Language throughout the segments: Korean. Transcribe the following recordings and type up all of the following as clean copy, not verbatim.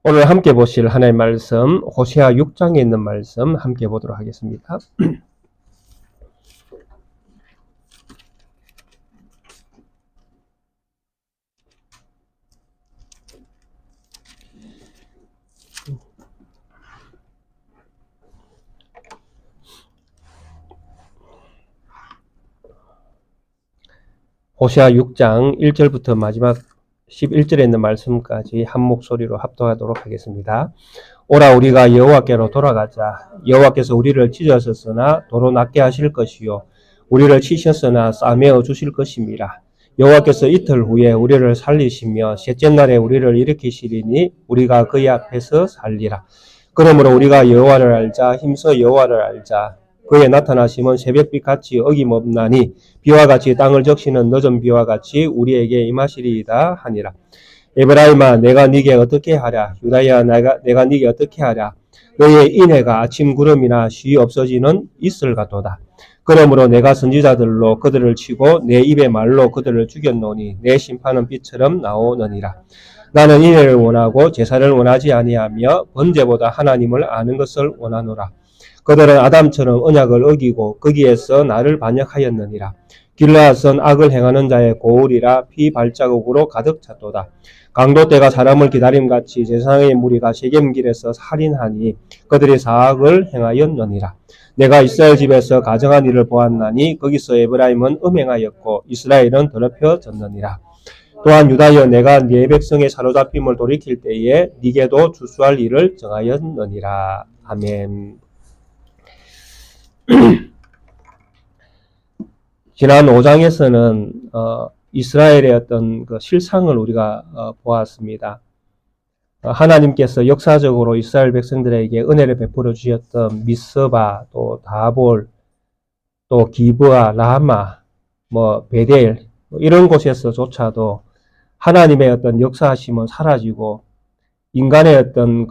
오늘 함께 보실 하나님의 말씀, 호세아 6장에 있는 말씀 함께 보도록 하겠습니다. 호세아 6장 1절부터 마지막 11절에 있는 말씀까지 한 목소리로 합독하도록 하겠습니다. 오라 우리가 여호와께로 돌아가자. 여호와께서 우리를 찢으셨으나 도로 낫게 하실 것이요 우리를 치셨으나 싸매어 주실 것임이라. 여호와께서 이틀 후에 우리를 살리시며 셋째 날에 우리를 일으키시리니 우리가 그의 앞에서 살리라. 그러므로 우리가 여호와를 알자. 힘써 여호와를 알자. 그의 나타나심은 새벽빛 같이 어김없나니 비와 같이 땅을 적시는 늦은 비와 같이 우리에게 임하시리이다 하니라. 에브라임아 내가 네게 어떻게 하랴. 유다야 내가 네게 어떻게 하랴. 너의 인해가 아침 구름이나 쉬 없어지는 이슬 같도다. 그러므로 내가 선지자들로 그들을 치고 내 입의 말로 그들을 죽였노니 내 심판은 빛처럼 나오느니라. 나는 인해를 원하고 제사를 원하지 아니하며 번제보다 하나님을 아는 것을 원하노라. 그들은 아담처럼 언약을 어기고 거기에서 나를 반역하였느니라. 길라앗은 악을 행하는 자의 고울이라 피 발자국으로 가득 찼도다. 강도 때가 사람을 기다림같이 제사장의 무리가 세겜길에서 살인하니 그들이 사악을 행하였느니라. 내가 이스라엘 집에서 가정한 일을 보았나니 거기서 에브라임은 음행하였고 이스라엘은 더럽혀졌느니라. 또한 유다여 내가 네 백성의 사로잡힘을 돌이킬 때에 네게도 주수할 일을 정하였느니라. 아멘. 지난 5장에서는 이스라엘의 어떤 그 실상을 우리가 보았습니다. 하나님께서 역사적으로 이스라엘 백성들에게 은혜를 베풀어 주셨던 미스바, 또 다볼, 또 기브아, 라마, 베델 이런 곳에서조차도 하나님의 어떤 역사하심은 사라지고 인간의 어떤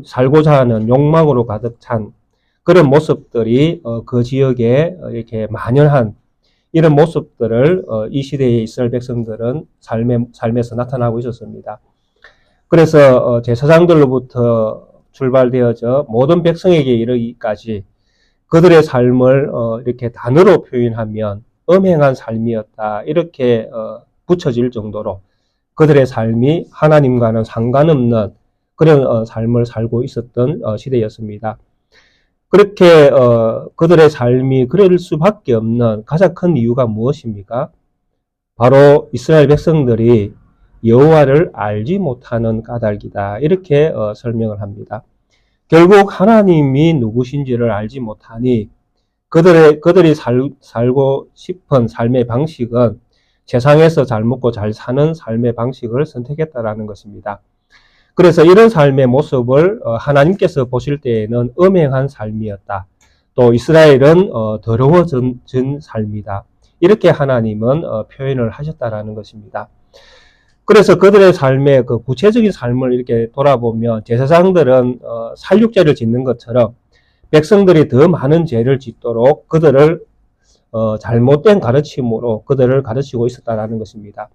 살고자 하는 욕망으로 가득 찬 그런 모습들이 그 지역에 이렇게 만연한 이런 모습들을 이 시대의 이스라엘 백성들은 삶에서 나타나고 있었습니다. 그래서 제사장들로부터 출발되어져 모든 백성에게 이르기까지 그들의 삶을 이렇게 단어로 표현하면 음행한 삶이었다 이렇게 붙여질 정도로 그들의 삶이 하나님과는 상관없는 그런 삶을 살고 있었던 시대였습니다. 그렇게 그들의 삶이 그럴 수밖에 없는 가장 큰 이유가 무엇입니까? 바로 이스라엘 백성들이 여호와를 알지 못하는 까닭이다. 이렇게 설명을 합니다. 결국 하나님이 누구신지를 알지 못하니 그들이 살고 싶은 삶의 방식은 세상에서 잘 먹고 잘 사는 삶의 방식을 선택했다라는 것입니다. 그래서 이런 삶의 모습을 하나님께서 보실 때에는 음행한 삶이었다. 또 이스라엘은 더러워진 삶이다. 이렇게 하나님은 표현을 하셨다라는 것입니다. 그래서 그들의 삶의 그 구체적인 삶을 이렇게 돌아보면 제사장들은 살육죄를 짓는 것처럼 백성들이 더 많은 죄를 짓도록 그들을 잘못된 가르침으로 그들을 가르치고 있었다라는 것입니다.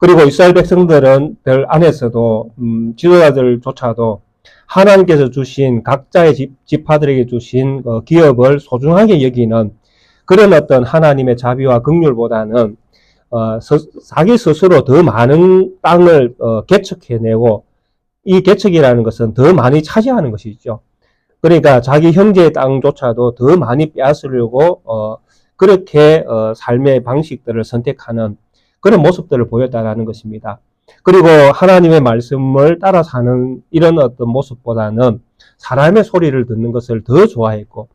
그리고 이스라엘 백성들은 별 안에서도 지도자들조차도 하나님께서 주신 각자의 지파들에게 주신 기업을 소중하게 여기는 그런 어떤 하나님의 자비와 긍휼보다는 자기 스스로 더 많은 땅을 개척해내고 이 개척이라는 것은 더 많이 차지하는 것이죠. 그러니까 자기 형제의 땅조차도 더 많이 빼앗으려고 그렇게 삶의 방식들을 선택하는 그런 모습들을 보였다라는 것입니다. 그리고 하나님의 말씀을 따라 사는 이런 어떤 모습보다는 사람의 소리를 듣는 것을 더 좋아했고,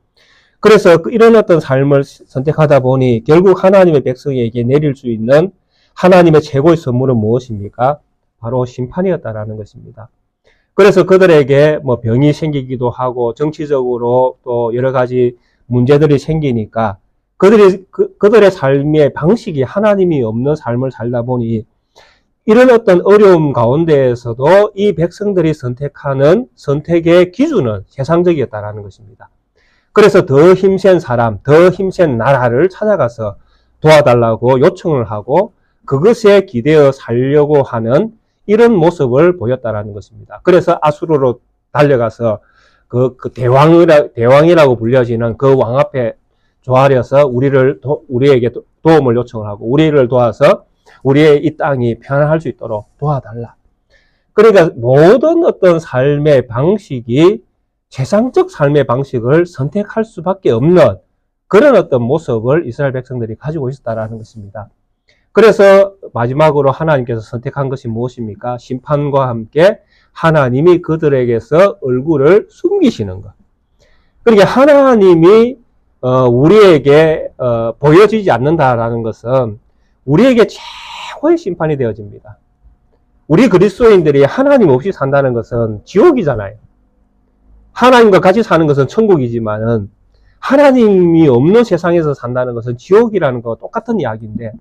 그래서 이런 어떤 삶을 선택하다 보니 결국 하나님의 백성에게 내릴 수 있는 하나님의 최고의 선물은 무엇입니까? 바로 심판이었다라는 것입니다. 그래서 그들에게 병이 생기기도 하고 정치적으로 또 여러 가지 문제들이 생기니까 그들의 삶의 방식이 하나님이 없는 삶을 살다 보니 이런 어떤 어려움 가운데에서도 이 백성들이 선택하는 선택의 기준은 세상적이었다라는 것입니다. 그래서 더 힘센 사람, 더 힘센 나라를 찾아가서 도와달라고 요청을 하고 그것에 기대어 살려고 하는 이런 모습을 보였다라는 것입니다. 그래서 아수르로 달려가서 그 대왕이라고 불려지는 그 왕 앞에 조아려서 우리에게 도움을 요청을 하고 우리를 도와서 우리의 이 땅이 편안할 수 있도록 도와달라. 그러니까 모든 어떤 삶의 방식이 세상적 삶의 방식을 선택할 수밖에 없는 그런 어떤 모습을 이스라엘 백성들이 가지고 있었다라는 것입니다. 그래서 마지막으로 하나님께서 선택한 것이 무엇입니까? 심판과 함께 하나님이 그들에게서 얼굴을 숨기시는 것. 그러니까 하나님이 우리에게 보여지지 않는다라는 것은 우리에게 최고의 심판이 되어집니다. 우리 그리스도인들이 하나님 없이 산다는 것은 지옥이잖아요. 하나님과 같이 사는 것은 천국이지만은 하나님이 없는 세상에서 산다는 것은 지옥이라는 것과 똑같은 이야기인데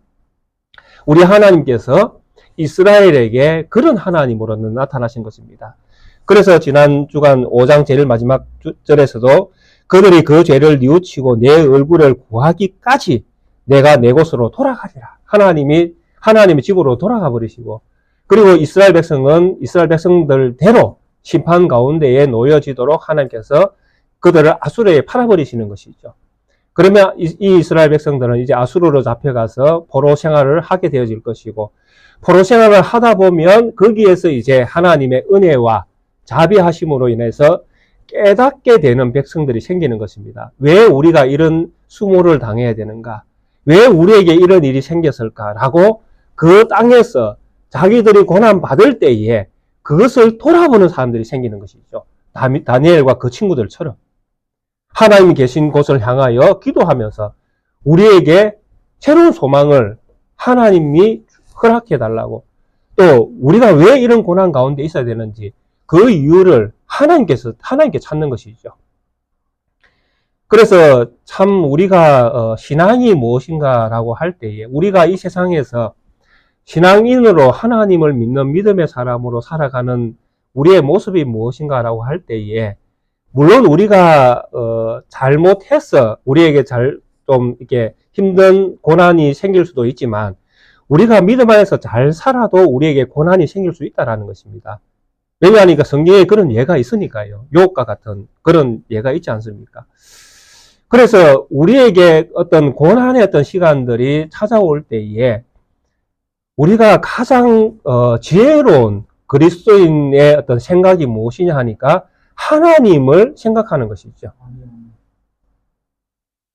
우리 하나님께서 이스라엘에게 그런 하나님으로 나타나신 것입니다. 그래서 지난 주간 5장 제일 마지막 절에서도 그들이 그 죄를 뉘우치고 내 얼굴을 구하기까지 내가 내 곳으로 돌아가리라. 하나님의 집으로 돌아가 버리시고 그리고 이스라엘 백성은 이스라엘 백성들대로 심판 가운데에 놓여지도록 하나님께서 그들을 아수르에 팔아버리시는 것이죠. 그러면 이 이스라엘 백성들은 이제 아수르로 잡혀가서 포로 생활을 하게 되어질 것이고 포로 생활을 하다 보면 거기에서 이제 하나님의 은혜와 자비하심으로 인해서 깨닫게 되는 백성들이 생기는 것입니다. 왜 우리가 이런 수모를 당해야 되는가? 왜 우리에게 이런 일이 생겼을까라고 그 땅에서 자기들이 고난받을 때에 그것을 돌아보는 사람들이 생기는 것이죠. 다니엘과 그 친구들처럼 하나님이 계신 곳을 향하여 기도하면서 우리에게 새로운 소망을 하나님이 허락해 달라고 또 우리가 왜 이런 고난 가운데 있어야 되는지 그 이유를 하나님께 찾는 것이죠. 그래서 참 우리가 신앙이 무엇인가라고 할 때에 우리가 이 세상에서 신앙인으로 하나님을 믿는 믿음의 사람으로 살아가는 우리의 모습이 무엇인가라고 할 때에 물론 우리가 잘못해서 우리에게 좀 이렇게 힘든 고난이 생길 수도 있지만 우리가 믿음 안에서 잘 살아도 우리에게 고난이 생길 수 있다라는 것입니다. 왜냐하니까 성경에 그런 예가 있으니까요. 욥과 같은 그런 예가 있지 않습니까? 그래서 우리에게 어떤 고난의 어떤 시간들이 찾아올 때에 우리가 가장 지혜로운 그리스도인의 어떤 생각이 무엇이냐 하니까 하나님을 생각하는 것이죠.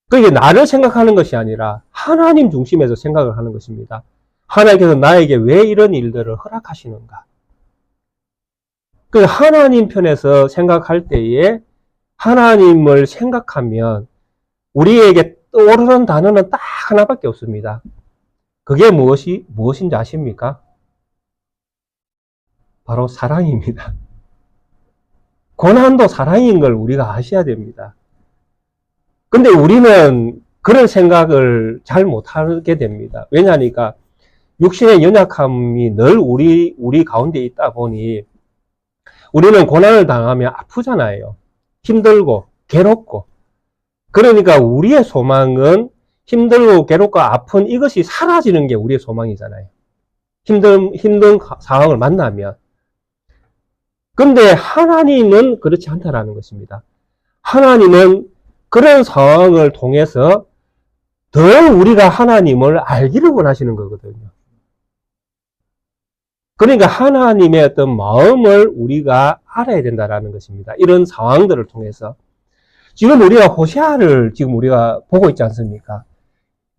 그게 나를 생각하는 것이 아니라 하나님 중심에서 생각을 하는 것입니다. 하나님께서 나에게 왜 이런 일들을 허락하시는가? 그 하나님 편에서 생각할 때에 하나님을 생각하면 우리에게 떠오르는 단어는 딱 하나밖에 없습니다. 그게 무엇인지 아십니까? 바로 사랑입니다. 고난도 사랑인 걸 우리가 아셔야 됩니다. 근데 우리는 그런 생각을 잘 못하게 됩니다. 왜냐하니까 육신의 연약함이 늘 우리 가운데 있다 보니 우리는 고난을 당하면 아프잖아요. 힘들고 괴롭고. 그러니까 우리의 소망은 힘들고 괴롭고 아픈 이것이 사라지는 게 우리의 소망이잖아요. 힘든 상황을 만나면. 근데 하나님은 그렇지 않다라는 것입니다. 하나님은 그런 상황을 통해서 더 우리가 하나님을 알기를 원하시는 거거든요. 그러니까 하나님의 어떤 마음을 우리가 알아야 된다라는 것입니다. 이런 상황들을 통해서. 지금 우리가 호세아를 지금 우리가 보고 있지 않습니까?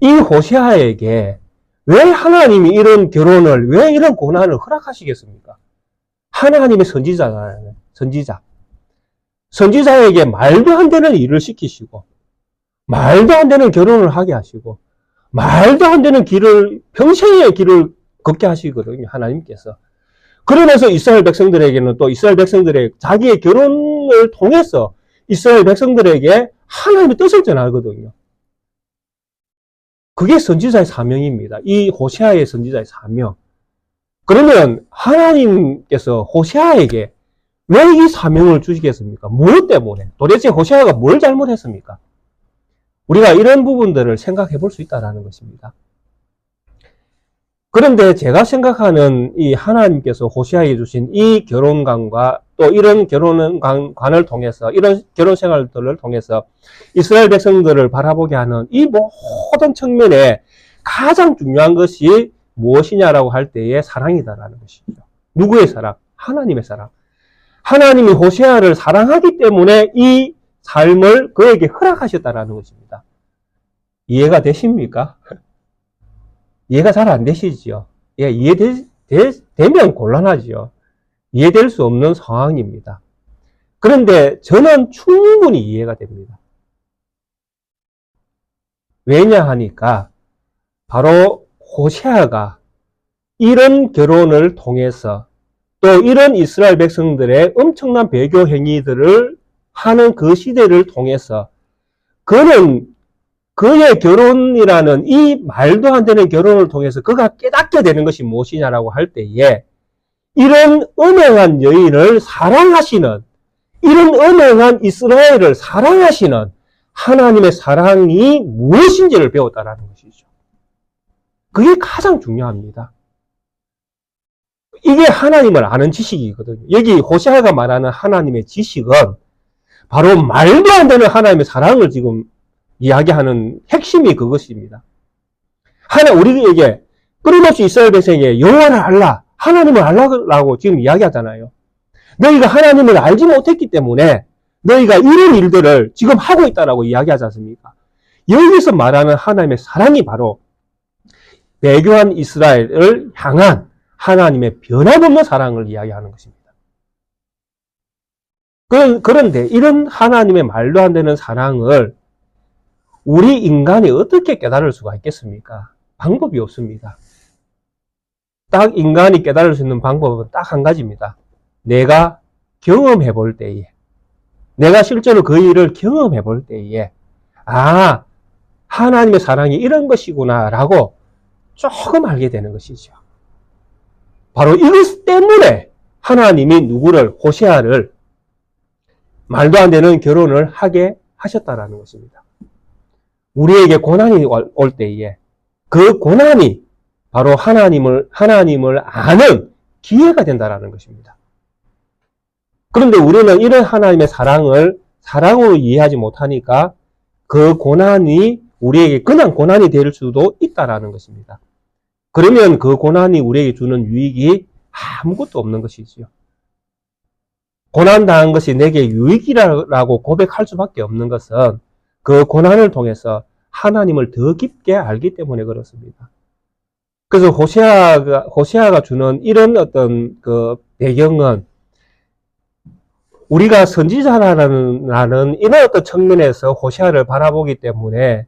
이 호세아에게 왜 하나님이 이런 결혼을, 왜 이런 고난을 허락하시겠습니까? 하나님의 선지자잖아요. 선지자. 선지자에게 말도 안 되는 일을 시키시고, 말도 안 되는 결혼을 하게 하시고, 말도 안 되는 평생의 길을 걷게 하시거든요, 하나님께서. 그러면서 이스라엘 백성들에게는 또 이스라엘 백성들의 자기의 결혼을 통해서 이스라엘 백성들에게 하나님의 뜻을 전하거든요. 그게 선지자의 사명입니다. 이 호세아의 선지자의 사명. 그러면 하나님께서 호세아에게 왜 이 사명을 주시겠습니까? 무엇 때문에? 도대체 호세아가 뭘 잘못했습니까? 우리가 이런 부분들을 생각해 볼 수 있다는 것입니다. 그런데 제가 생각하는 이 하나님께서 호세아에게 주신 이 결혼관과 또 이런 결혼관을 통해서, 이런 결혼 생활들을 통해서 이스라엘 백성들을 바라보게 하는 이 모든 측면에 가장 중요한 것이 무엇이냐라고 할 때의 사랑이다라는 것이죠. 누구의 사랑? 하나님의 사랑. 하나님이 호세아를 사랑하기 때문에 이 삶을 그에게 허락하셨다라는 것입니다. 이해가 되십니까? 이해가 잘 안 되시죠? 예, 이해되면 곤란하죠. 이해될 수 없는 상황입니다. 그런데 저는 충분히 이해가 됩니다. 왜냐 하니까 바로 호세아가 이런 결혼을 통해서 또 이런 이스라엘 백성들의 엄청난 배교 행위들을 하는 그 시대를 통해서 그는 그의 결혼이라는 이 말도 안 되는 결혼을 통해서 그가 깨닫게 되는 것이 무엇이냐라고 할 때에 이런 음행한 여인을 사랑하시는, 이런 음행한 이스라엘을 사랑하시는 하나님의 사랑이 무엇인지를 배웠다라는 것이죠. 그게 가장 중요합니다. 이게 하나님을 아는 지식이거든요. 여기 호세아가 말하는 하나님의 지식은 바로 말도 안 되는 하나님의 사랑을 지금 이야기하는 핵심이 그것입니다. 우리에게 끊임없이 이스라엘 백성에게 여호와를 알라, 하나님을 알라고 지금 이야기하잖아요. 너희가 하나님을 알지 못했기 때문에 너희가 이런 일들을 지금 하고 있다라고 이야기하지 않습니까? 여기서 말하는 하나님의 사랑이 바로 배교한 이스라엘을 향한 하나님의 변함없는 사랑을 이야기하는 것입니다. 그런데 이런 하나님의 말도 안 되는 사랑을 우리 인간이 어떻게 깨달을 수가 있겠습니까? 방법이 없습니다. 딱 인간이 깨달을 수 있는 방법은 딱 한 가지입니다. 내가 경험해 볼 때에, 내가 실제로 그 일을 경험해 볼 때에, 아, 하나님의 사랑이 이런 것이구나 라고 조금 알게 되는 것이죠. 바로 이것 때문에 하나님이 호세아를 말도 안 되는 결혼을 하게 하셨다라는 것입니다. 우리에게 고난이 올 때에 그 고난이 바로 하나님을 아는 기회가 된다라는 것입니다. 그런데 우리는 이런 하나님의 사랑을 사랑으로 이해하지 못하니까 그 고난이 우리에게 그냥 고난이 될 수도 있다라는 것입니다. 그러면 그 고난이 우리에게 주는 유익이 아무것도 없는 것이지요. 고난당한 것이 내게 유익이라고 고백할 수밖에 없는 것은 그 고난을 통해서 하나님을 더 깊게 알기 때문에 그렇습니다. 그래서 호세아가 주는 이런 어떤 그 배경은 우리가 선지자라는 이런 어떤 측면에서 호세아를 바라보기 때문에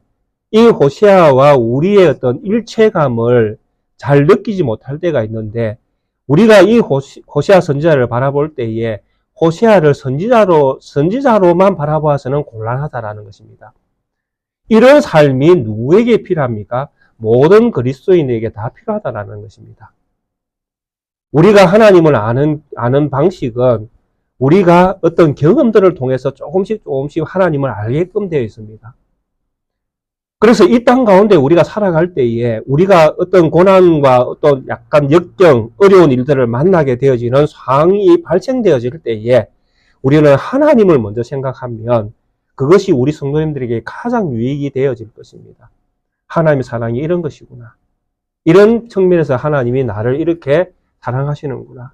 이 호세아와 우리의 어떤 일체감을 잘 느끼지 못할 때가 있는데 우리가 이 호세아 선지자를 바라볼 때에 호세아를 선지자로만 바라보아서는 곤란하다라는 것입니다. 이런 삶이 누구에게 필요합니까? 모든 그리스도인에게 다 필요하다라는 것입니다. 우리가 하나님을 아는 방식은 우리가 어떤 경험들을 통해서 조금씩 하나님을 알게끔 되어 있습니다. 그래서 이 땅 가운데 우리가 살아갈 때에 우리가 어떤 고난과 어떤 약간 역경, 어려운 일들을 만나게 되어지는 상황이 발생되어질 때에 우리는 하나님을 먼저 생각하면 그것이 우리 성도님들에게 가장 유익이 되어질 것입니다. 하나님의 사랑이 이런 것이구나. 이런 측면에서 하나님이 나를 이렇게 사랑하시는구나.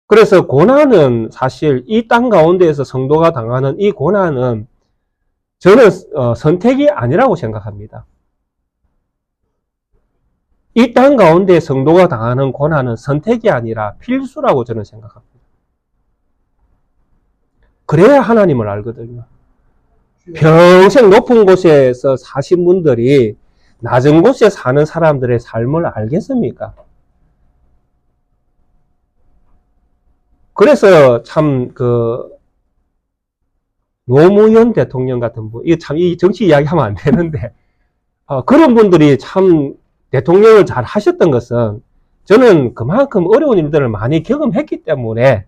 그래서 고난은 사실 이 땅 가운데에서 성도가 당하는 이 고난은 저는 선택이 아니라고 생각합니다. 이 땅 가운데 성도가 당하는 고난은 선택이 아니라 필수라고 저는 생각합니다. 그래야 하나님을 알거든요. 평생 높은 곳에서 사신 분들이 낮은 곳에 사는 사람들의 삶을 알겠습니까? 그래서 참 노무현 대통령 같은 분, 이 정치 이야기하면 안 되는데 그런 분들이 참 대통령을 잘 하셨던 것은 저는 그만큼 어려운 일들을 많이 경험했기 때문에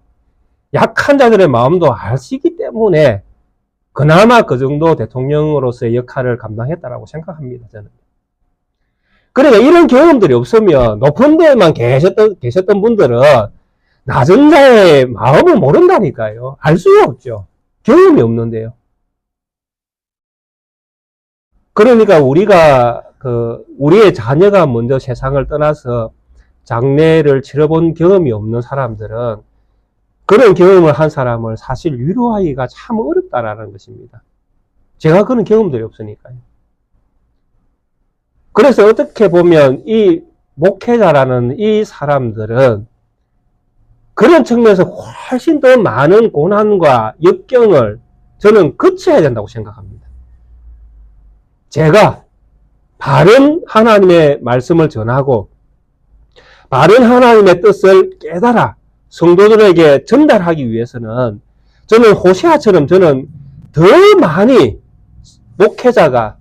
약한 자들의 마음도 아시기 때문에 그나마 그 정도 대통령으로서의 역할을 감당했다라고 생각합니다. 저는. 그러니까 이런 경험들이 없으면 높은 데만 계셨던 분들은 낮은 자의 마음을 모른다니까요. 알 수가 없죠. 경험이 없는데요. 그러니까 우리가 우리의 자녀가 먼저 세상을 떠나서 장례를 치러본 경험이 없는 사람들은 그런 경험을 한 사람을 사실 위로하기가 참 어렵다라는 것입니다. 제가 그런 경험들이 없으니까요. 그래서 어떻게 보면 이 목회자라는 이 사람들은 그런 측면에서 훨씬 더 많은 고난과 역경을 저는 거쳐야 된다고 생각합니다. 제가 바른 하나님의 말씀을 전하고 바른 하나님의 뜻을 깨달아 성도들에게 전달하기 위해서는 저는 호세아처럼 저는 더 많이 목회자가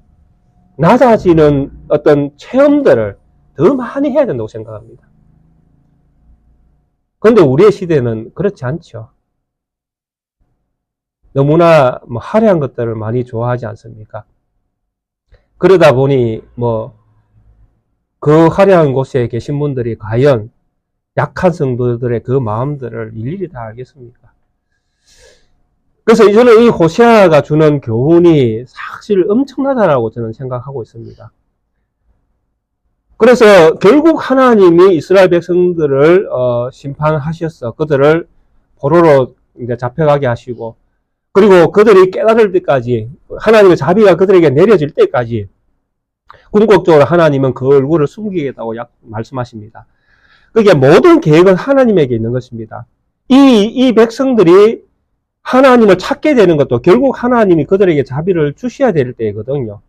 낮아지는 어떤 체험들을 더 많이 해야 된다고 생각합니다. 그런데 우리의 시대는 그렇지 않죠. 너무나 화려한 것들을 많이 좋아하지 않습니까? 그러다 보니 그 화려한 곳에 계신 분들이 과연 약한 성도들의 그 마음들을 일일이 다 알겠습니까? 그래서 저는 이 호세아가 주는 교훈이 사실 엄청나다라고 저는 생각하고 있습니다. 그래서 결국 하나님이 이스라엘 백성들을 심판하셔서 그들을 포로로 이제 잡혀가게 하시고 그리고 그들이 깨달을 때까지 하나님의 자비가 그들에게 내려질 때까지 궁극적으로 하나님은 그 얼굴을 숨기겠다고 말씀하십니다. 그게 모든 계획은 하나님에게 있는 것입니다. 이 백성들이 하나님을 찾게 되는 것도 결국 하나님이 그들에게 자비를 주셔야 될 때거든요.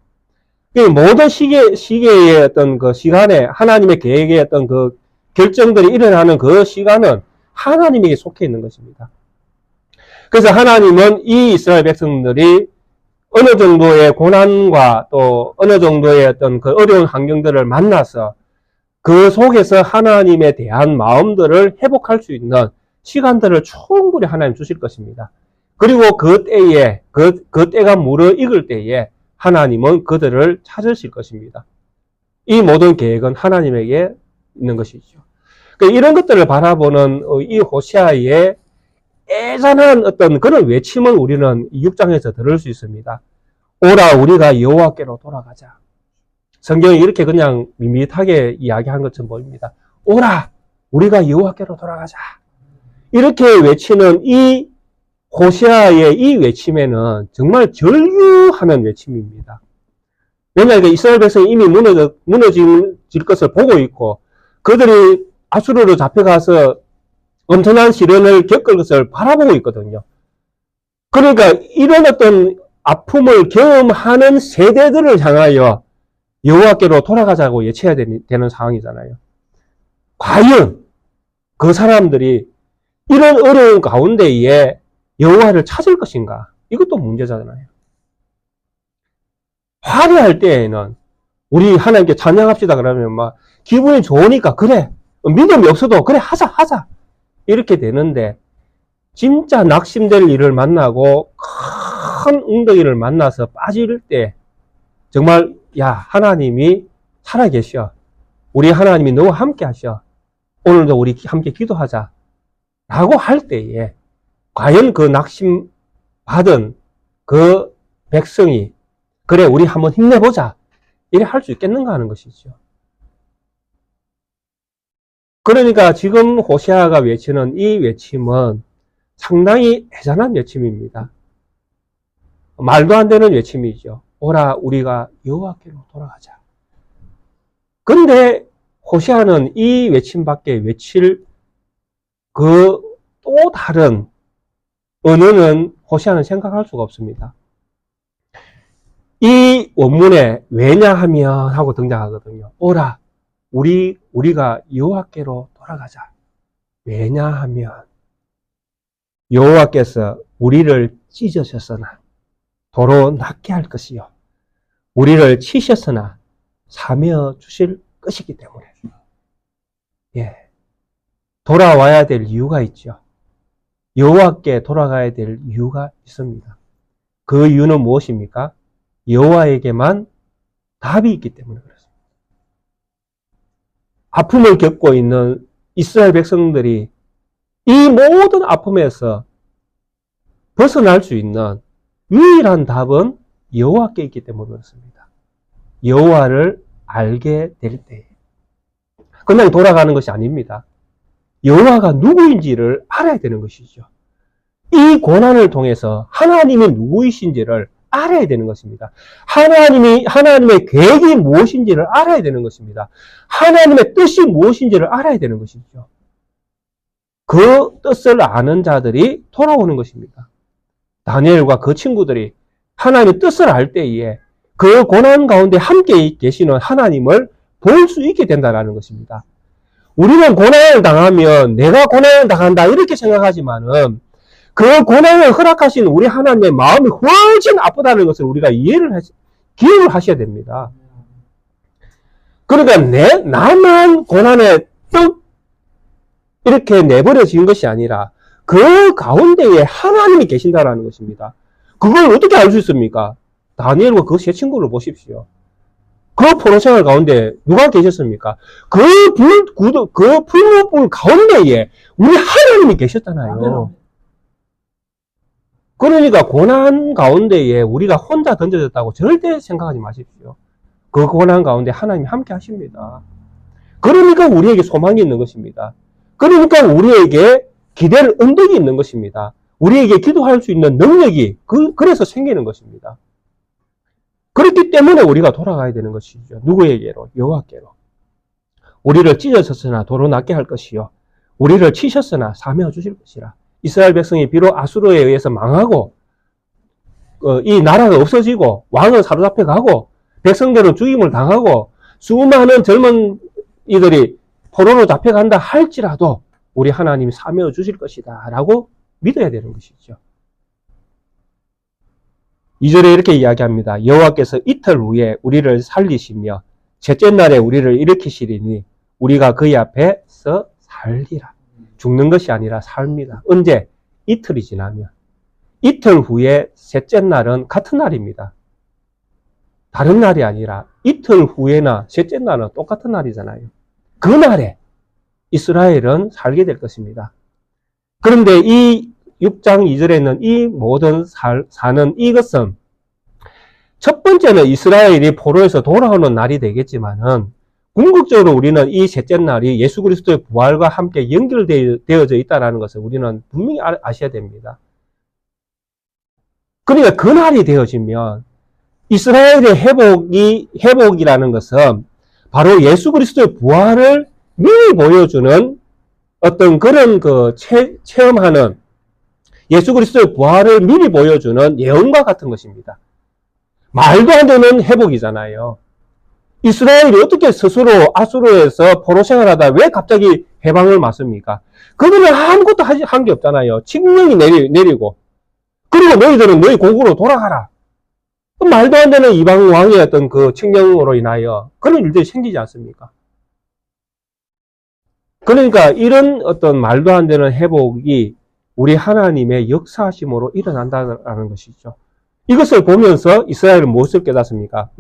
모든 시계의 어떤 그 시간에 하나님의 계획의 어떤 그 결정들이 일어나는 그 시간은 하나님에게 속해 있는 것입니다. 그래서 하나님은 이 이스라엘 백성들이 어느 정도의 고난과 또 어느 정도의 어떤 그 어려운 환경들을 만나서 그 속에서 하나님에 대한 마음들을 회복할 수 있는 시간들을 충분히 하나님 주실 것입니다. 그리고 그 때에, 그 때가 무르익을 때에 하나님은 그들을 찾으실 것입니다. 이 모든 계획은 하나님에게 있는 것이죠. 그러니까 이런 것들을 바라보는 이 호세아의 애잔한 어떤 그런 외침을 우리는 6장에서 들을 수 있습니다. 오라 우리가 여호와께로 돌아가자. 성경이 이렇게 그냥 밋밋하게 이야기한 것처럼 보입니다. 오라 우리가 여호와께로 돌아가자. 이렇게 외치는 이 호세아의 이 외침에는 정말 절규하는 외침입니다. 왜냐하면 이스라엘 백성이 이미 무너질 것을 보고 있고 그들이 아수르로 잡혀가서 엄청난 시련을 겪을 것을 바라보고 있거든요. 그러니까 이런 어떤 아픔을 경험하는 세대들을 향하여 여호와께로 돌아가자고 외쳐야 되는 상황이잖아요. 과연 그 사람들이 이런 어려운 가운데에 여호와를 찾을 것인가? 이것도 문제잖아요. 화려할 때에는 우리 하나님께 찬양합시다 그러면 막 기분이 좋으니까 그래 믿음이 없어도 그래 하자 이렇게 되는데 진짜 낙심될 일을 만나고 큰 웅덩이를 만나서 빠질 때 정말 야 하나님이 살아계셔 우리 하나님이 너와 함께 하셔 오늘도 우리 함께 기도하자 라고 할 때에 과연 그 낙심 받은 그 백성이 그래 우리 한번 힘내보자 이래 할 수 있겠는가 하는 것이죠. 그러니까 지금 호세아가 외치는 이 외침은 상당히 애잔한 외침입니다. 말도 안 되는 외침이죠. 오라 우리가 여호와께로 돌아가자. 그런데 호세아는 이 외침밖에 외칠 그 또 다른 언어는 호세아는 생각할 수가 없습니다. 이 원문에 왜냐하면 하고 등장하거든요. 오라 우리가 여호와께로 돌아가자. 왜냐하면 여호와께서 우리를 찢으셨으나 도로 낫게 할 것이요 우리를 치셨으나 사며 주실 것이기 때문에 돌아와야 될 이유가 있죠. 여호와께 돌아가야 될 이유가 있습니다. 그 이유는 무엇입니까? 여호와에게만 답이 있기 때문에 그렇습니다. 아픔을 겪고 있는 이스라엘 백성들이 이 모든 아픔에서 벗어날 수 있는 유일한 답은 여호와께 있기 때문에 그렇습니다. 여호와를 알게 될 때. 그냥 돌아가는 것이 아닙니다. 여호와가 누구인지를 알아야 되는 것이죠. 이 고난을 통해서 하나님이 누구이신지를 알아야 되는 것입니다. 하나님의 계획이 무엇인지를 알아야 되는 것입니다. 하나님의 뜻이 무엇인지를 알아야 되는 것이죠. 그 뜻을 아는 자들이 돌아오는 것입니다. 다니엘과 그 친구들이 하나님의 뜻을 알 때에 그 고난 가운데 함께 계시는 하나님을 볼 수 있게 된다는 것입니다. 우리는 고난을 당하면 내가 고난을 당한다 이렇게 생각하지만은 그 고난을 허락하신 우리 하나님의 마음이 훨씬 아프다는 것을 우리가 기억을 하셔야 됩니다. 그러니까 나만 고난에 뚝 이렇게 내버려진 것이 아니라 그 가운데에 하나님이 계신다는 것입니다. 그걸 어떻게 알 수 있습니까? 다니엘과 그 세 친구를 보십시오. 그 포로생활 가운데 누가 계셨습니까? 그 풀무불 가운데에 우리 하나님이 계셨잖아요. 그러니까 고난 가운데에 우리가 혼자 던져졌다고 절대 생각하지 마십시오. 그 고난 가운데 하나님이 함께 하십니다. 그러니까 우리에게 소망이 있는 것입니다. 그러니까 우리에게 기대를 언덕이 있는 것입니다. 우리에게 기도할 수 있는 능력이 그래서 생기는 것입니다. 그렇기 때문에 우리가 돌아가야 되는 것이죠. 누구에게로? 여호와께로. 우리를 찢어졌으나 도로 낫게 할 것이요. 우리를 치셨으나 사며 주실 것이라. 이스라엘 백성이 비록 아수르에 의해서 망하고 이 나라가 없어지고 왕은 사로잡혀 가고 백성들은 죽임을 당하고 수많은 젊은 이들이 포로로 잡혀간다 할지라도 우리 하나님이 사며 주실 것이다 라고 믿어야 되는 것이죠. 2절에 이렇게 이야기합니다. 여호와께서 이틀 후에 우리를 살리시며 셋째 날에 우리를 일으키시리니 우리가 그의 앞에서 살리라. 죽는 것이 아니라 삽니다. 언제? 이틀이 지나면. 이틀 후에 셋째 날은 같은 날입니다. 다른 날이 아니라 이틀 후에나 셋째 날은 똑같은 날이잖아요. 그 날에 이스라엘은 살게 될 것입니다. 그런데 이 6장 2절에는 이 모든 사는 이것은 첫 번째는 이스라엘이 포로에서 돌아오는 날이 되겠지만은 궁극적으로 우리는 이 셋째 날이 예수 그리스도의 부활과 함께 연결되어져 있다는 것을 우리는 분명히 아셔야 됩니다. 그러니까 그 날이 되어지면 이스라엘의 회복이라는 것은 바로 예수 그리스도의 부활을 미리 보여주는 어떤 그런 체험하는 예수 그리스도의 부활을 미리 보여주는 예언과 같은 것입니다. 말도 안 되는 회복이잖아요. 이스라엘이 어떻게 스스로 아수르에서 포로 생활하다 왜 갑자기 해방을 맞습니까? 그들은 아무것도 한 게 없잖아요. 칙령이 내리고 그리고 너희들은 너희 고국으로 돌아가라. 말도 안 되는 이방 왕의 어떤 그 칙령으로 인하여 그런 일들이 생기지 않습니까? 그러니까 이런 어떤 말도 안 되는 회복이 우리 하나님의 역사하심으로 일어난다는 것이죠. 이것을 보면서 이스라엘은 무엇을 깨닫습니까?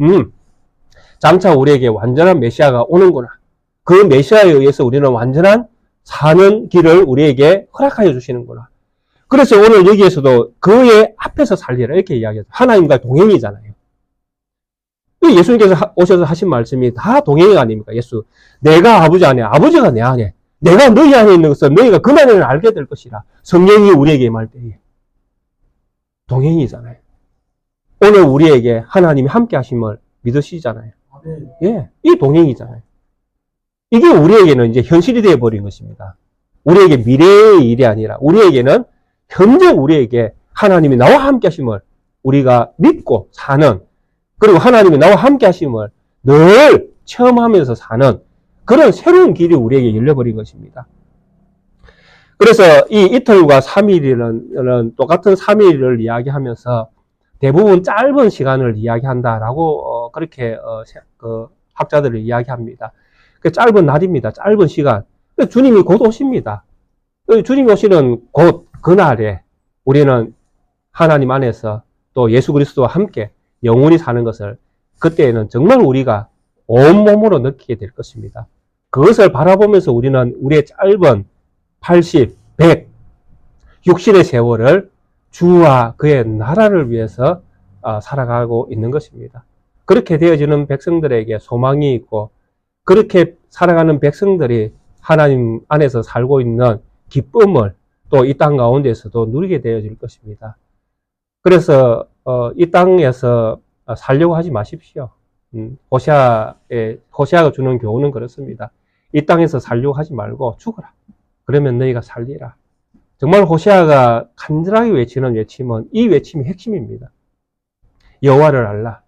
장차 우리에게 완전한 메시아가 오는구나. 그 메시아에 의해서 우리는 완전한 사는 길을 우리에게 허락하여 주시는구나. 그래서 오늘 여기에서도 그의 앞에서 살리라 이렇게 이야기해요. 하나님과 동행이잖아요. 예수님께서 오셔서 하신 말씀이 다 동행이 아닙니까? 예수. 내가 아버지 안에, 아버지가 내 안에, 내가 너희 안에 있는 것은 너희가 그날에는 알게 될 것이라. 성령이 우리에게 임할 때에. 동행이잖아요. 오늘 우리에게 하나님이 함께 하심을 믿으시잖아요. 예, 이 동행이잖아요. 이게 우리에게는 이제 현실이 되어버린 것입니다. 우리에게 미래의 일이 아니라 우리에게는 현재 우리에게 하나님이 나와 함께 하심을 우리가 믿고 사는, 그리고 하나님이 나와 함께 하심을 늘 체험하면서 사는 그런 새로운 길이 우리에게 열려버린 것입니다. 그래서 이 이틀과 3일은 똑같은 3일을 이야기하면서 대부분 짧은 시간을 이야기한다라고 그렇게 학자들을 이야기합니다. 그 짧은 날입니다. 짧은 시간. 주님이 곧 오십니다. 주님이 오시는 곧 그날에 우리는 하나님 안에서 또 예수 그리스도와 함께 영원히 사는 것을 그때에는 정말 우리가 온몸으로 느끼게 될 것입니다. 그것을 바라보면서 우리는 우리의 짧은 80, 100, 60의 세월을 주와 그의 나라를 위해서 살아가고 있는 것입니다. 그렇게 되어지는 백성들에게 소망이 있고, 그렇게 살아가는 백성들이 하나님 안에서 살고 있는 기쁨을 또 이 땅 가운데서도 누리게 되어질 것입니다. 그래서 이 땅에서 살려고 하지 마십시오. 호세아가 주는 교훈은 그렇습니다. 이 땅에서 살려고 하지 말고 죽어라. 그러면 너희가 살리라. 정말 호세아가 간절하게 외치는 외침은 이 외침이 핵심입니다. 여호와를 알라.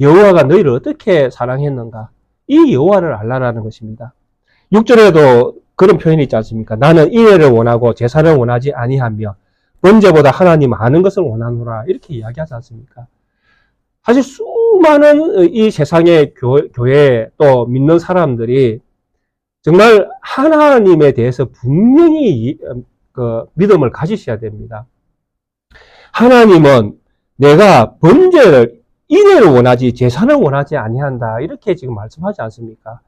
여호와가 너희를 어떻게 사랑했는가. 이 여호와를 알라라는 것입니다. 6절에도 그런 표현이 있지 않습니까? 나는 인애를 원하고 제사를 원하지 아니하며 번제보다 하나님 아는 것을 원하노라. 이렇게 이야기하지 않습니까? 사실 수많은 이 세상의 교회 또 믿는 사람들이 정말 하나님에 대해서 분명히 믿음을 가지셔야 됩니다. 하나님은 내가 번제를 인애를 원하지 제사를 원하지 아니한다. 이렇게 지금 말씀하지 않습니까?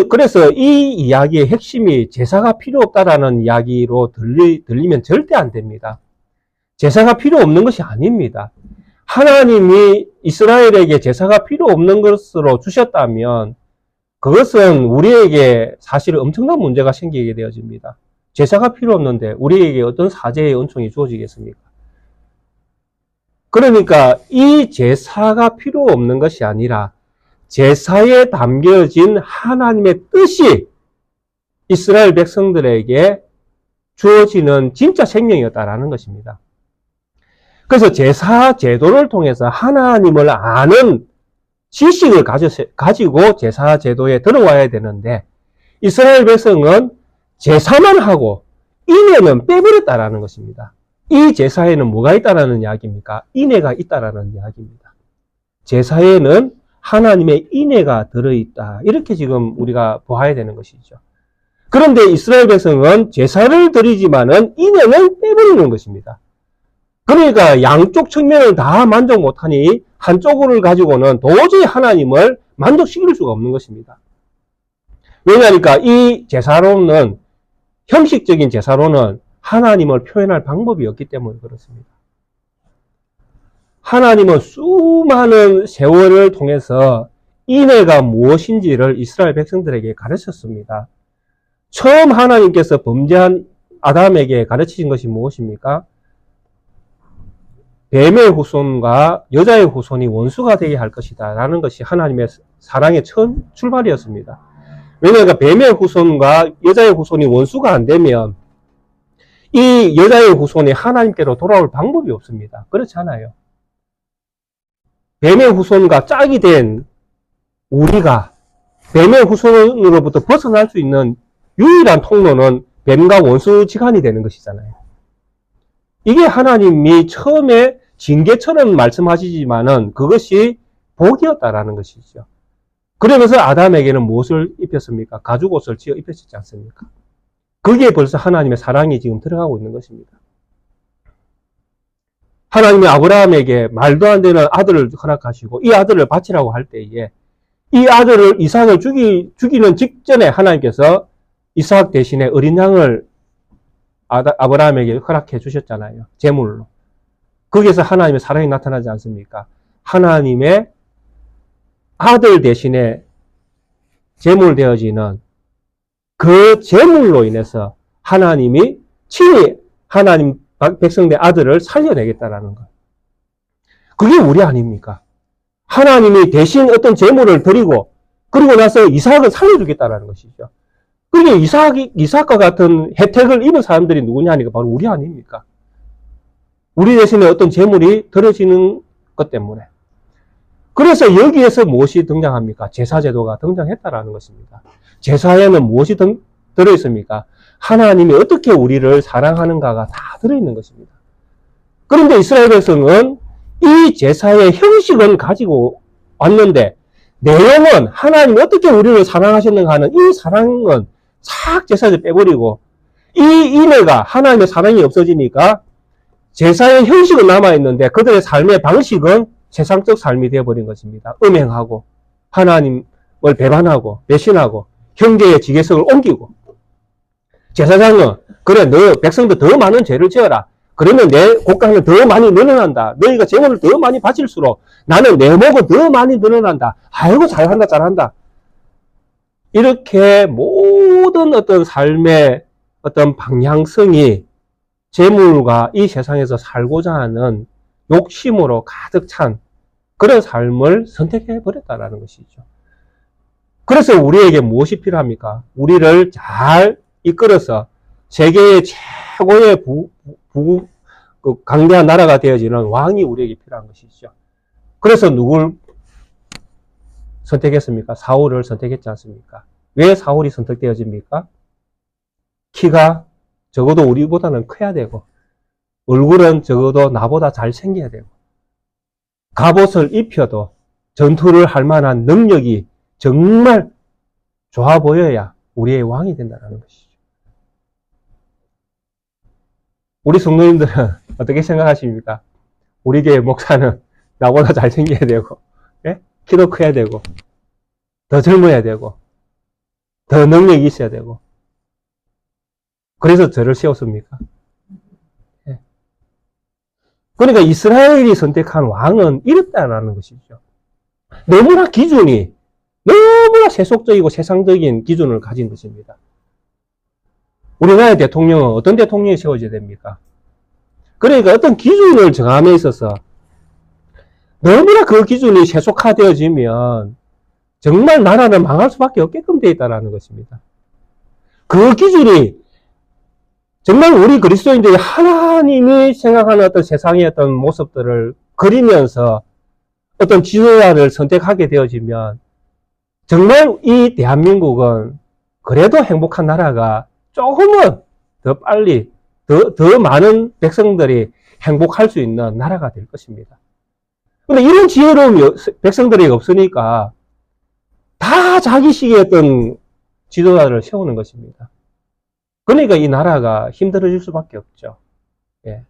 그래서 이 이야기의 핵심이 제사가 필요 없다라는 이야기로 들리면 절대 안 됩니다. 제사가 필요 없는 것이 아닙니다. 하나님이 이스라엘에게 제사가 필요 없는 것으로 주셨다면 그것은 우리에게 사실 엄청난 문제가 생기게 되어집니다. 제사가 필요 없는데 우리에게 어떤 사제의 은총이 주어지겠습니까? 그러니까 이 제사가 필요 없는 것이 아니라 제사에 담겨진 하나님의 뜻이 이스라엘 백성들에게 주어지는 진짜 생명이었다라는 것입니다. 그래서 제사 제도를 통해서 하나님을 아는 지식을 가지고 제사 제도에 들어와야 되는데 이스라엘 백성은 제사만 하고 인애는 빼버렸다라는 것입니다. 이 제사에는 뭐가 있다라는 이야기입니까? 인애가 있다라는 이야기입니다. 제사에는 하나님의 인애가 들어있다. 이렇게 지금 우리가 보아야 되는 것이죠. 그런데 이스라엘 백성은 제사를 드리지만은 인애는 빼버리는 것입니다. 그러니까 양쪽 측면을 다 만족 못하니 한쪽을 가지고는 도저히 하나님을 만족시킬 수가 없는 것입니다. 왜냐하니까 이 제사로는 형식적인 제사로는 하나님을 표현할 방법이 없기 때문에 그렇습니다. 하나님은 수많은 세월을 통해서 인애가 무엇인지를 이스라엘 백성들에게 가르쳤습니다. 처음 하나님께서 범죄한 아담에게 가르치신 것이 무엇입니까? 뱀의 후손과 여자의 후손이 원수가 되게 할 것이다 라는 것이 하나님의 사랑의 처음 출발이었습니다. 왜냐하면 뱀의 후손과 여자의 후손이 원수가 안 되면 이 여자의 후손이 하나님께로 돌아올 방법이 없습니다. 그렇지 않아요? 뱀의 후손과 짝이 된 우리가 뱀의 후손으로부터 벗어날 수 있는 유일한 통로는 뱀과 원수지간이 되는 것이잖아요. 이게 하나님이 처음에 징계처럼 말씀하시지만은 그것이 복이었다라는 것이죠. 그러면서 아담에게는 무엇을 입혔습니까? 가죽옷을 지어 입혔지 않습니까? 거기에 벌써 하나님의 사랑이 지금 들어가고 있는 것입니다. 하나님이 아브라함에게 말도 안 되는 아들을 허락하시고 이 아들을 바치라고 할 때에 이 아들을 이삭을 죽이는 직전에 하나님께서 이삭 대신에 어린 양을 아브라함에게 허락해 주셨잖아요. 제물로. 거기에서 하나님의 사랑이 나타나지 않습니까? 하나님의 아들 대신에 제물 되어지는 그 제물로 인해서 하나님이 친히 하나님 백성된 아들을 살려내겠다라는 것. 그게 우리 아닙니까? 하나님이 대신 어떤 제물을 드리고 그리고 나서 이삭을 살려주겠다라는 것이죠. 그게 이삭과 같은 혜택을 입은 사람들이 누구냐 하니까 바로 우리 아닙니까? 우리 대신에 어떤 제물이 드려지는 것 때문에. 그래서 여기에서 무엇이 등장합니까? 제사제도가 등장했다라는 것입니다. 제사에는 무엇이 들어있습니까? 하나님이 어떻게 우리를 사랑하는가가 다 들어있는 것입니다. 그런데 이스라엘 백성은 이 제사의 형식은 가지고 왔는데 내용은 하나님이 어떻게 우리를 사랑하셨는가 하는 이 사랑은 싹 제사에서 빼버리고 이 인애가 하나님의 사랑이 없어지니까 제사의 형식은 남아있는데 그들의 삶의 방식은 세상적 삶이 되어버린 것입니다. 음행하고 하나님을 배반하고 배신하고 형제의 지계성을 옮기고, 제사장은 그래 너 백성들 더 많은 죄를 지어라. 그러면 내 곡간은 더 많이 늘어난다. 너희가 제물을 더 많이 바칠수록 나는 내 목은 더 많이 늘어난다. 아이고 잘한다 잘한다. 이렇게 모든 어떤 삶의 어떤 방향성이 재물과 이 세상에서 살고자 하는 욕심으로 가득 찬 그런 삶을 선택해 버렸다라는 것이죠. 그래서 우리에게 무엇이 필요합니까? 우리를 잘 이끌어서 세계의 최고의 강대한 나라가 되어지는 왕이 우리에게 필요한 것이죠. 그래서 누굴 선택했습니까? 사울을 선택했지 않습니까? 왜 사울이 선택되어집니까? 키가 적어도 우리보다는 커야 되고, 얼굴은 적어도 나보다 잘생겨야 되고, 갑옷을 입혀도 전투를 할 만한 능력이 정말 좋아 보여야 우리의 왕이 된다는 것이죠. 우리 성도님들은 어떻게 생각하십니까? 우리 교회 목사는 나보다 잘생겨야 되고, 예? 키도 커야 되고, 더 젊어야 되고, 더 능력이 있어야 되고, 그래서 저를 세웠습니까? 예. 그러니까 이스라엘이 선택한 왕은 이렇다라는 것이죠. 너무나 기준이 너무나 세속적이고 세상적인 기준을 가진 것입니다. 우리나라의 대통령은 어떤 대통령이 세워져야 됩니까? 그러니까 어떤 기준을 정함에 있어서 너무나 그 기준이 세속화되어지면 정말 나라는 망할 수밖에 없게끔 되어 있다는 것입니다. 그 기준이 정말 우리 그리스도인들이 하나님이 생각하는 어떤 세상의 어떤 모습들을 그리면서 어떤 지도자를 선택하게 되어지면 정말 이 대한민국은 그래도 행복한 나라가 조금은 더 빨리 더 많은 백성들이 행복할 수 있는 나라가 될 것입니다. 근데 이런 지혜로움이 백성들이 없으니까 다 자기식의 어떤 지도자를 세우는 것입니다. 그러니까 이 나라가 힘들어질 수밖에 없죠. 예.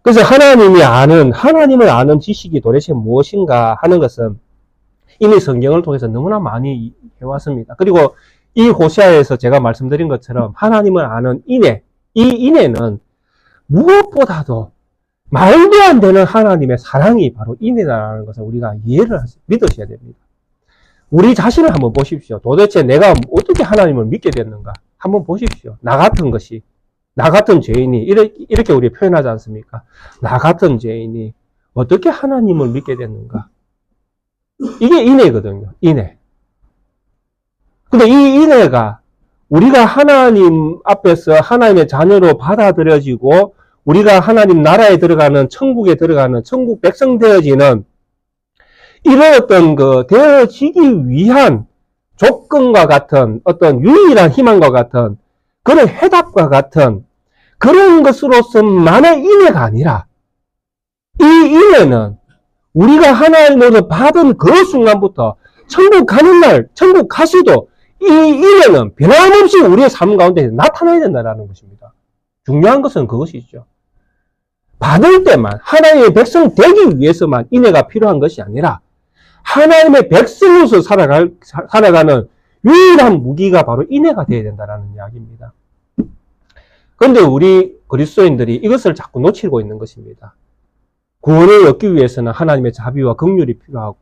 그래서 하나님을 아는 지식이 도대체 무엇인가 하는 것은 이미 성경을 통해서 너무나 많이 해왔습니다. 그리고 이 호세아에서 제가 말씀드린 것처럼 하나님을 아는 인애, 이 인애는 무엇보다도 말도 안 되는 하나님의 사랑이 바로 인애라는 것을 우리가 믿으셔야 됩니다. 우리 자신을 한번 보십시오. 도대체 내가 어떻게 하나님을 믿게 됐는가? 한번 보십시오. 나 같은 것이, 나 같은 죄인이, 이렇게 우리 표현하지 않습니까? 나 같은 죄인이 어떻게 하나님을 믿게 됐는가? 이게 인애거든요. 인애. 근데 이 인애가 우리가 하나님 앞에서 하나님의 자녀로 받아들여지고 우리가 하나님 나라에 들어가는 천국에 들어가는 천국 백성 되어지는 이런 어떤 되어지기 위한 조건과 같은 어떤 유일한 희망과 같은 그런 해답과 같은 그런 것으로서만의 인애가 아니라 이 인애는 우리가 하나님으로서 받은 그 순간부터 천국 가는 날, 천국 가서도 이 인애는 변함없이 우리의 삶 가운데 나타나야 된다는 것입니다. 중요한 것은 그것이죠. 받을 때만 하나님의 백성 되기 위해서만 인애가 필요한 것이 아니라 하나님의 백성으로서 살아가는 유일한 무기가 바로 인애가 되어야 된다는 이야기입니다. 그런데 우리 그리스도인들이 이것을 자꾸 놓치고 있는 것입니다. 구원을 얻기 위해서는 하나님의 자비와 긍휼이 필요하고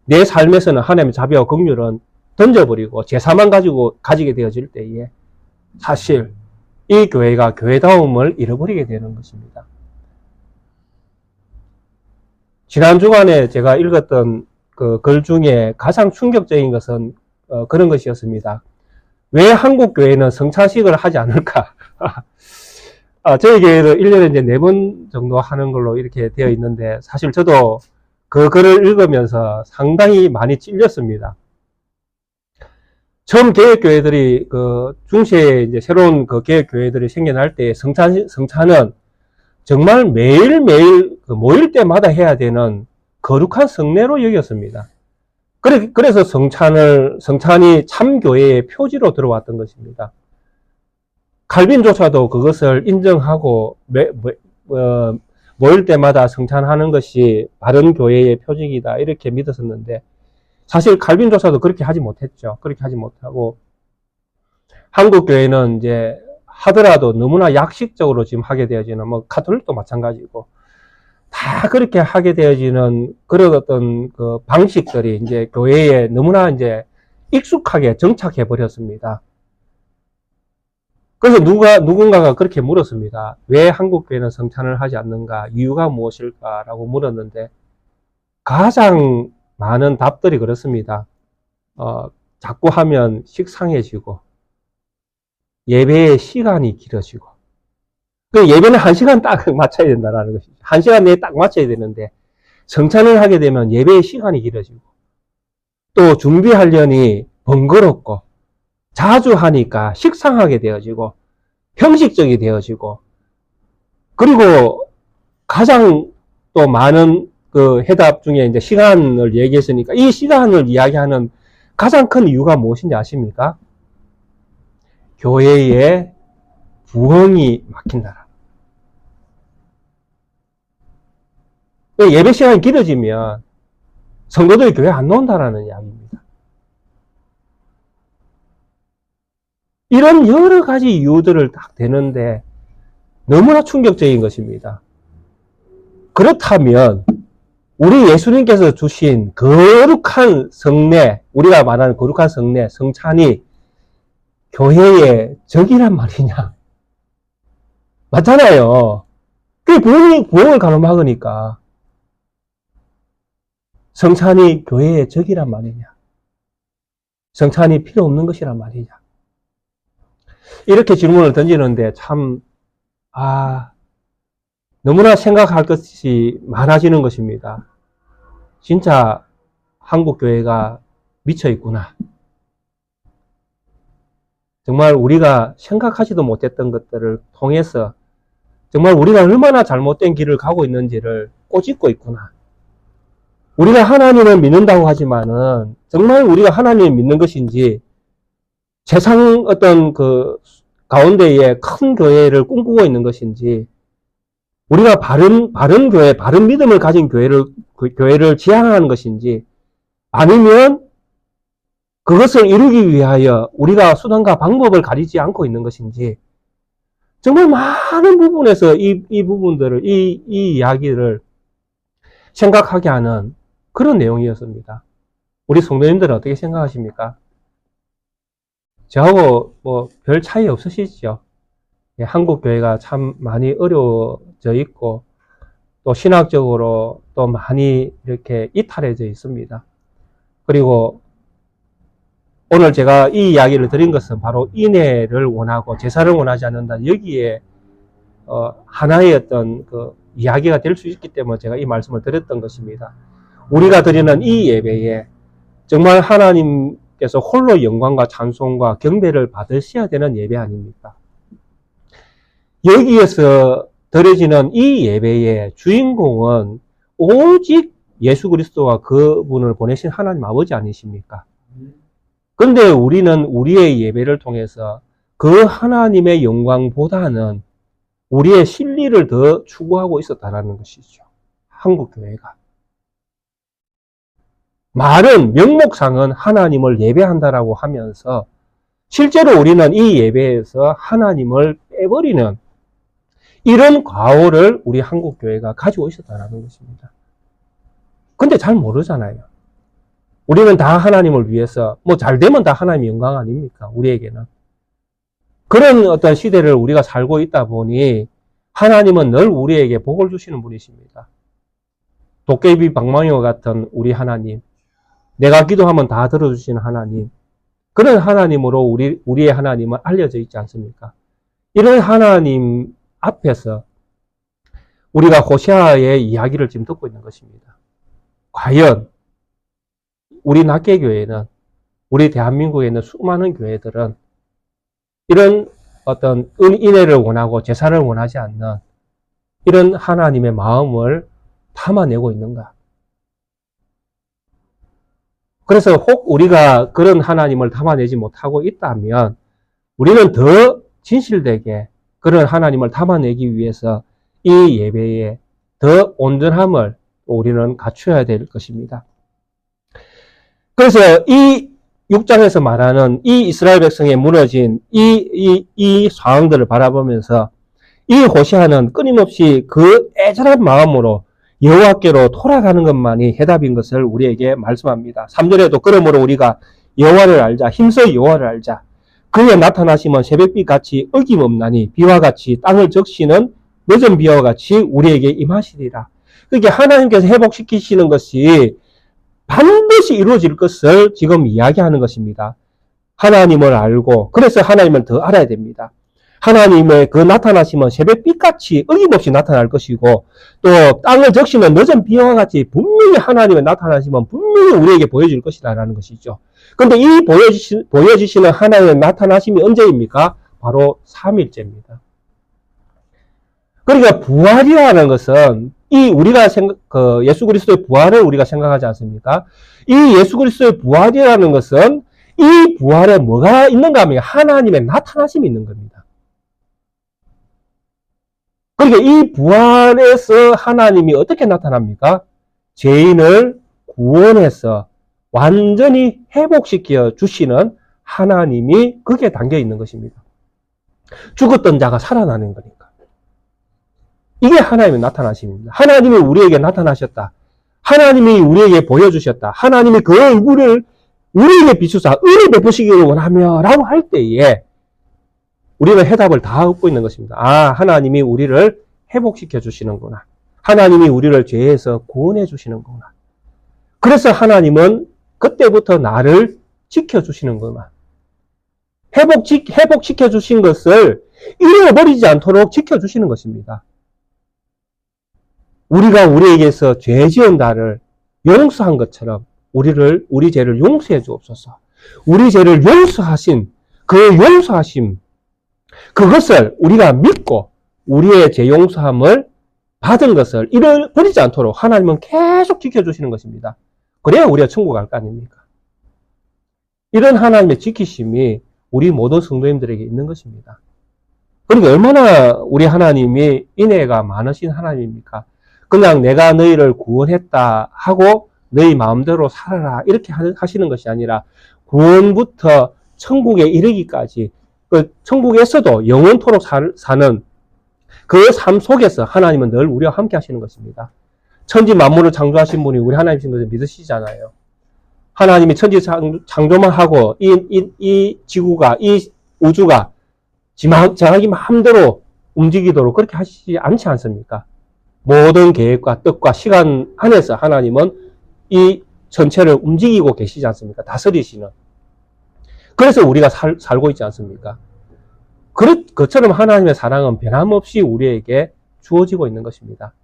내 삶에서는 하나님의 자비와 긍휼은 던져버리고 제사만 가지게 되어질 때에 사실 이 교회가 교회다움을 잃어버리게 되는 것입니다. 지난 주간에 제가 읽었던 그 글 중에 가장 충격적인 것은 그런 것이었습니다. 왜 한국 교회는 성찬식을 하지 않을까? 저희 교회를 1년에 이제 4번 정도 하는 걸로 이렇게 되어 있는데, 사실 저도 그 글을 읽으면서 상당히 많이 찔렸습니다. 처음 개혁교회들이, 중시에 이제 새로운 개혁교회들이 생겨날 때 성찬은 정말 매일매일 모일 때마다 해야 되는 거룩한 성례로 여겼습니다. 그래서 성찬이 참교회의 표지로 들어왔던 것입니다. 칼빈조차도 그것을 인정하고 모일 때마다 성찬하는 것이 바른 교회의 표징이다 이렇게 믿었었는데 사실 칼빈조차도 그렇게 하지 못했죠. 그렇게 하지 못하고 한국 교회는 이제 하더라도 너무나 약식적으로 지금 하게 되어지는, 뭐 가톨릭도 마찬가지고 다 그렇게 하게 되어지는 그런 어떤 그 방식들이 이제 교회에 너무나 이제 익숙하게 정착해 버렸습니다. 그래서 누군가가 그렇게 물었습니다. 왜 한국 교회는 성찬을 하지 않는가? 이유가 무엇일까라고 물었는데 가장 많은 답들이 그렇습니다. 자꾸 하면 식상해지고 예배의 시간이 길어지고, 그 예배는 1시간 딱 맞춰야 된다는 것이죠. 1시간 내에 딱 맞춰야 되는데 성찬을 하게 되면 예배의 시간이 길어지고 또 준비하려니 번거롭고 자주 하니까 식상하게 되어지고 형식적이 되어지고, 그리고 가장 또 많은 그 해답 중에 이제 시간을 얘기했으니까 이 시간을 이야기하는 가장 큰 이유가 무엇인지 아십니까? 교회에 부흥이 막힌다. 예배 시간이 길어지면 성도들이 교회 안 나온다라는 이야기입니다. 이런 여러 가지 이유들을 딱 대는데 너무나 충격적인 것입니다. 그렇다면 우리 예수님께서 주신 거룩한 성례, 우리가 말하는 거룩한 성례, 성찬이 교회의 적이란 말이냐? 맞잖아요. 그게 부흥을 가로막으니까. 성찬이 교회의 적이란 말이냐? 성찬이 필요 없는 것이란 말이냐? 이렇게 질문을 던지는데 참, 너무나 생각할 것이 많아지는 것입니다. 진짜 한국 교회가 미쳐 있구나. 정말 우리가 생각하지도 못했던 것들을 통해서 정말 우리가 얼마나 잘못된 길을 가고 있는지를 꼬집고 있구나. 우리가 하나님을 믿는다고 하지만은 정말 우리가 하나님을 믿는 것인지 세상 어떤 그 가운데에 큰 교회를 꿈꾸고 있는 것인지, 우리가 바른 교회, 바른 믿음을 가진 교회를 지향하는 것인지, 아니면 그것을 이루기 위하여 우리가 수단과 방법을 가리지 않고 있는 것인지, 정말 많은 부분에서 이 부분들을, 이 이야기를 생각하게 하는 그런 내용이었습니다. 우리 성도님들은 어떻게 생각하십니까? 저하고 뭐 별 차이 없으시죠? 한국 교회가 참 많이 어려워져 있고 또 신학적으로 또 많이 이렇게 이탈해져 있습니다. 그리고 오늘 제가 이 이야기를 드린 것은 바로 인애를 원하고 제사를 원하지 않는다. 여기에 하나의 어떤 그 이야기가 될 수 있기 때문에 제가 이 말씀을 드렸던 것입니다. 우리가 드리는 이 예배에 정말 하나님께서 홀로 영광과 찬송과 경배를 받으셔야 되는 예배 아닙니까? 여기에서 드려지는 이 예배의 주인공은 오직 예수 그리스도와 그분을 보내신 하나님 아버지 아니십니까? 그런데 우리는 우리의 예배를 통해서 그 하나님의 영광보다는 우리의 실리를 더 추구하고 있었다는 것이죠. 한국 교회가. 말은 명목상은 하나님을 예배한다라고 하면서 실제로 우리는 이 예배에서 하나님을 빼버리는 이런 과오를 우리 한국 교회가 가지고 있었다는 것입니다. 근데 잘 모르잖아요. 우리는 다 하나님을 위해서, 뭐 잘 되면 다 하나님의 영광 아닙니까? 우리에게는. 그런 어떤 시대를 우리가 살고 있다 보니 하나님은 늘 우리에게 복을 주시는 분이십니다. 도깨비 방망이와 같은 우리 하나님, 내가 기도하면 다 들어주시는 하나님, 그런 하나님으로 우리의 하나님은 알려져 있지 않습니까? 이런 하나님 앞에서 우리가 호세아의 이야기를 지금 듣고 있는 것입니다. 과연 우리 낙계교회는, 우리 대한민국에 있는 수많은 교회들은 이런 어떤 인애를 원하고 제사를 원하지 않는 이런 하나님의 마음을 담아내고 있는가? 그래서 혹 우리가 그런 하나님을 담아내지 못하고 있다면 우리는 더 진실되게 그런 하나님을 담아내기 위해서 이 예배에 더 온전함을 우리는 갖춰야 될 것입니다. 그래서 이 6장에서 말하는 이 이스라엘 백성에 무너진 이 상황들을 바라보면서 이 호시아는 끊임없이 그 애절한 마음으로 여호와께로 돌아가는 것만이 해답인 것을 우리에게 말씀합니다. 3절에도 그러므로 우리가 여호와를 알자, 힘써 여호와를 알자. 그의 나타나심은 새벽빛같이 어김없나니 비와 같이 땅을 적시는 늦은 비와 같이 우리에게 임하시리라. 그러니까 하나님께서 회복시키시는 것이 반드시 이루어질 것을 지금 이야기하는 것입니다. 하나님을 알고, 그래서 하나님을 더 알아야 됩니다. 하나님의 그 나타나심은 새벽빛같이 어김없이 나타날 것이고, 또 땅을 적시는 늦은 비와 같이 분명히 하나님의 나타나심은 분명히 우리에게 보여질 것이라는 것이죠. 그런데 이 보여지시는 하나님의 나타나심이 언제입니까? 바로 3일째입니다. 그러니까 부활이라는 것은 우리가 예수 그리스도의 부활을 우리가 생각하지 않습니까? 이 예수 그리스도의 부활이라는 것은 이 부활에 뭐가 있는가 하면 하나님의 나타나심이 있는 겁니다. 그러니까 이 부활에서 하나님이 어떻게 나타납니까? 죄인을 구원해서 완전히 회복시켜 주시는 하나님이 거기에 담겨 있는 것입니다. 죽었던 자가 살아나는 거니까. 이게 하나님의 나타나심입니다. 하나님이 우리에게 나타나셨다. 하나님이 우리에게 보여주셨다. 하나님이 그 얼굴을 우리에게 비추사 은혜 베푸시기를 원하며 라고 할 때에 우리는 해답을 다 얻고 있는 것입니다. 아, 하나님이 우리를 회복시켜 주시는구나. 하나님이 우리를 죄에서 구원해 주시는구나. 그래서 하나님은 그때부터 나를 지켜주시는구나. 회복시켜 주신 것을 잃어버리지 않도록 지켜주시는 것입니다. 우리가 우리에게서 죄 지은 자를 용서한 것처럼 우리 죄를 용서해 주옵소서. 우리 죄를 용서하신 그 용서하심, 그것을 우리가 믿고 우리의 죄 용서함을 받은 것을 잃어버리지 않도록 하나님은 계속 지켜주시는 것입니다. 그래야 우리가 천국 갈 거 아닙니까? 이런 하나님의 지키심이 우리 모든 성도님들에게 있는 것입니다. 그러니까 얼마나 우리 하나님이 인애가 많으신 하나님입니까? 그냥 내가 너희를 구원했다 하고 너희 마음대로 살아라 이렇게 하시는 것이 아니라 구원부터 천국에 이르기까지 그 천국에서도 영원토록 사는 그 삶 속에서 하나님은 늘 우리와 함께 하시는 것입니다. 천지 만물을 창조하신 분이 우리 하나님이신 것을 믿으시잖아요. 하나님이 천지 창조만 하고 이 지구가, 이 우주가 자기 마음대로 움직이도록 그렇게 하시지 않지 않습니까? 모든 계획과 뜻과 시간 안에서 하나님은 이 전체를 움직이고 계시지 않습니까? 다스리시는. 그래서 우리가 살고 있지 않습니까? 그처럼 하나님의 사랑은 변함없이 우리에게 주어지고 있는 것입니다.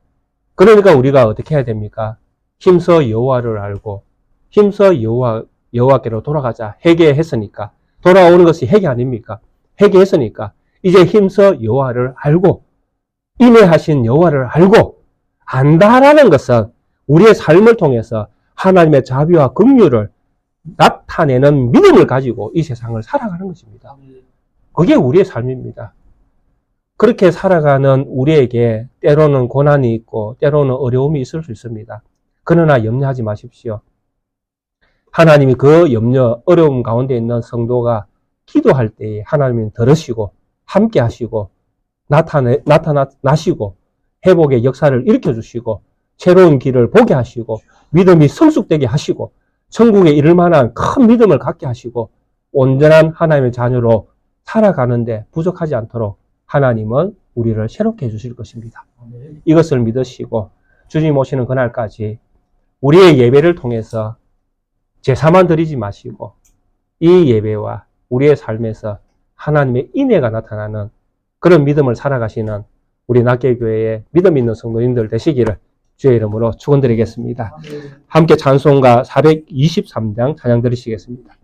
그러니까 우리가 어떻게 해야 됩니까? 힘써 여호와를 알고 힘써 여호와께로 돌아가자. 회개했으니까. 돌아오는 것이 회개 아닙니까? 회개했으니까 이제 힘써 여호와를 알고 인애하신 여호와를 알고 안다라는 것은 우리의 삶을 통해서 하나님의 자비와 긍휼을 나타내는 믿음을 가지고 이 세상을 살아가는 것입니다. 그게 우리의 삶입니다. 그렇게 살아가는 우리에게 때로는 고난이 있고 때로는 어려움이 있을 수 있습니다. 그러나 염려하지 마십시오. 하나님이 그 염려, 어려움 가운데 있는 성도가 기도할 때에 하나님이 들으시고 함께 하시고 나타나시고 회복의 역사를 일으켜주시고 새로운 길을 보게 하시고 믿음이 성숙되게 하시고 천국에 이를 만한 큰 믿음을 갖게 하시고 온전한 하나님의 자녀로 살아가는데 부족하지 않도록 하나님은 우리를 새롭게 해주실 것입니다. 이것을 믿으시고 주님 오시는 그날까지 우리의 예배를 통해서 제사만 드리지 마시고 이 예배와 우리의 삶에서 하나님의 인애가 나타나는 그런 믿음을 살아가시는 우리 낫길교회의 믿음 있는 성도님들 되시기를 주의 이름으로 축원드리겠습니다. 함께 찬송가 423장 찬양 드리시겠습니다.